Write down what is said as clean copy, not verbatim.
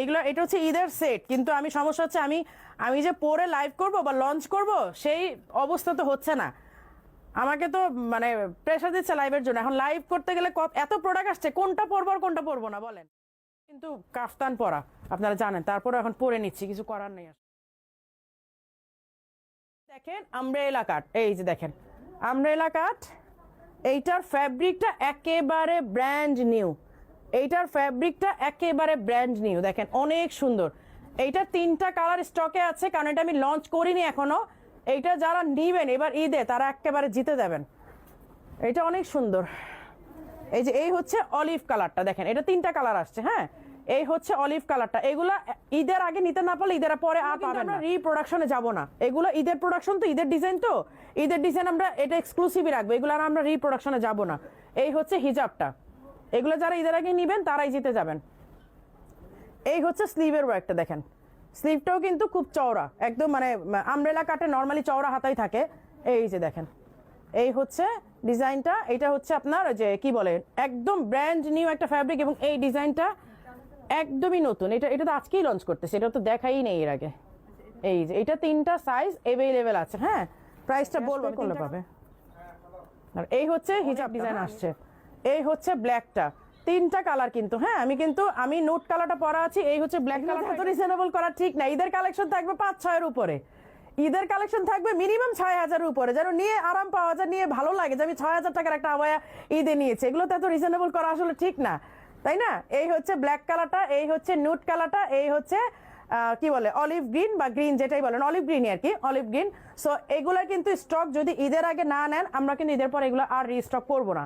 এগুলো এটা হচ্ছে ঈদের সেট, কিন্তু আমি সমস্যা হচ্ছে আমি যে পরে লাইভ করব বা লঞ্চ করব সেই অবস্থা তো হচ্ছে না। আমাকে তো মানে প্রেশার দিচ্ছে লাইভের জন্য। এখন লাইভ করতে গেলে এত প্রোডাক্ট আসছে, কোনটা পরবো আর কোনটা পরবো না বলেন। কিন্তু কাফতান পরা আপনারা জানেন, তারপরে এখন পরে নিচ্ছি, কিছু করার নেই। দেখেন আমব্রেলা কাট, এই যে দেখেন আমব্রেলা কাট, এইটার ফ্যাব্রিকটা একেবারে ব্র্যান্ড নিউ। এইটার ফ্যাব্রিকটা একেবারে ব্র্যান্ড নিউ, দেখেন অনেক সুন্দর। এইটার 3টা কালার স্টকে আছে, কারণ এটা আমি লঞ্চ করিনি এখনো। এইটা যারা নিবেন এবার ঈদে তারা একেবারে জিতে যাবেন। এটা অনেক সুন্দর। এই যে এই হচ্ছে অলিভ কালারটা, দেখেন এটা 3টা কালার আসছে। হ্যাঁ, এই হচ্ছে অলিভ কালারটা। এগুলা ঈদের আগে নিতে না পারলে ঈদের পরে আর পাবেন না। রিপ্রোডাকশনে যাব না, এগুলো ঈদের প্রোডাকশন তো, ঈদের ডিজাইন তো, ঈদের ডিজাইন আমরা এটা এক্সক্লুসিভই রাখবো, এগুলো আর আমরা রিপ্রোডাকশনে যাব না। এই হচ্ছে হিজাবটা, এগুলো যারা ঈদের আগে নিবেন তারাই জিতে যাবেন। এই হচ্ছে স্লিভের ওয়ার্কটা, দেখেন স্লিভটাও কিন্তু খুব চওড়া, একদম মানে আমব্রেলা কাটে নর্মালি চওড়া হাতাই থাকে। এই যে দেখেন এই হচ্ছে ডিজাইনটা। এটা হচ্ছে আপনার যে কি বলে একদম ব্র্যান্ড নিউ একটা ফ্যাব্রিক, এবং এই ডিজাইনটা একদমই নতুন। এটা তো আজকেই লঞ্চ করতেছে, এটা তো দেখাই নেই এর আগে। এই যে এটা 3টা সাইজ অ্যাভেলেবেল আছে। হ্যাঁ, প্রাইসটা বলবো করলে পাবে। আর এই হচ্ছে হিজাব ডিজাইন আসছে। এই হচ্ছে ব্ল্যাকটা, 3টা কালার কিন্তু। হ্যাঁ, আমি নোট কালারটা পরা আছি। এই হচ্ছে ব্ল্যাক কালারটা। তো রিজনেবল করা ঠিক না। ঈদের কালেকশন থাকবে 5-6 এর উপরে, ঈদের কালেকশন থাকবে মিনিমাম 6,000 এর উপরে, যেন নিয়ে আরাম পাওয়া যায়, নিয়ে ভালো লাগে যে আমি 6,000 টাকার একটা আবায়া ঈদে নিয়েছি। এগুলো তো এত রিজনেবল করা আসলে ঠিক না, তাই না? এই হচ্ছে ব্ল্যাক কালারটা, এই হচ্ছে নুট কালারটা, এই হচ্ছে কি বলে অলিভ গ্রিন বা গ্রিন যেটাই বলেন, অলিভ গ্রিন আর কি, অলিভ গ্রিন। সো এগুলোর কিন্তু স্টক যদি ঈদের আগে না নেন, আমরা কিন্তু ঈদের পর এগুলো আর রিস্টক করবো না।